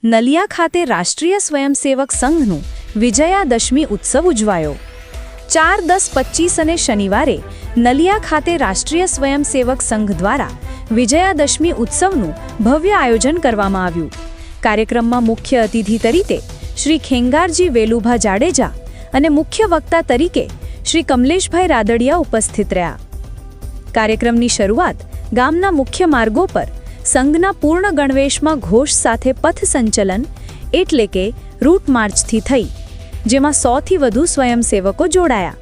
નલિયા ખાતે રાષ્ટ્રીય સ્વયંસેવક સંઘનું વિજયાદશમી ઉત્સવ ઉજવાયો। 4-10-25 અને શનિવારે નલિયા ખાતે રાષ્ટ્રીય સ્વયંસેવક સંઘ દ્વારા વિજયાદશમી ઉત્સવનું ભવ્ય આયોજન કરવામાં આવ્યું। કાર્યક્રમમાં મુખ્ય અતિથિ તરીકે શ્રી ખેંગારજી વેલુભા જાડેજા અને મુખ્ય વક્તા તરીકે શ્રી કમલેશભાઈ રાદડિયા ઉપસ્થિત રહ્યા। કાર્યક્રમની શરૂઆત ગામના મુખ્ય માર્ગો પર સંઘના પૂર્ણ ગણવેશમાં ઘોષ સાથે પથ સંચલન એટલે કે રૂટ માર્ચથી થઈ, જેમાં 100થી વધુ સ્વયંસેવકો જોડાયા।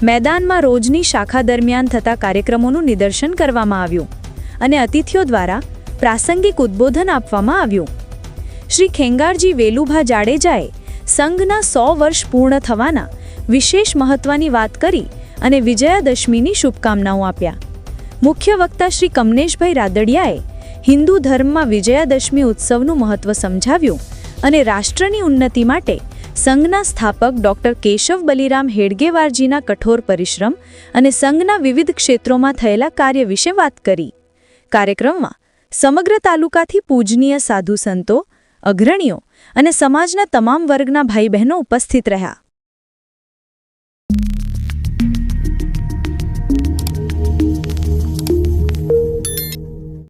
મેદાનમાં રોજની શાખા દરમિયાન થતા કાર્યક્રમોનું નિદર્શન કરવામાં આવ્યું અને અતિથિઓ દ્વારા પ્રાસંગિક ઉદ્બોધન આપવામાં આવ્યું। શ્રી ખેંગારજી વેલુભા જાડેજાએ સંઘના 100 વર્ષ પૂર્ણ થવાના વિશેષ મહત્વની વાત કરી અને વિજયાદશમીની શુભકામનાઓ આપ્યા। મુખ્ય વક્તા શ્રી કમલેશભાઈ રાદડિયાએ હિન્દુ ધર્મમાં વિજયાદશમી ઉત્સવનું મહત્વ સમજાવ્યું અને રાષ્ટ્રની ઉન્નતિ માટે સંઘના સ્થાપક ડૉક્ટર કેશવ બલિરામ હેડગેવારજીના કઠોર પરિશ્રમ અને સંઘના વિવિધ ક્ષેત્રોમાં થયેલા કાર્ય વિશે વાત કરી। કાર્યક્રમમાં સમગ્ર તાલુકાથી પૂજનીય સાધુ સંતો, અગ્રણીઓ અને સમાજના તમામ વર્ગના ભાઈ બહેનો ઉપસ્થિત રહ્યા।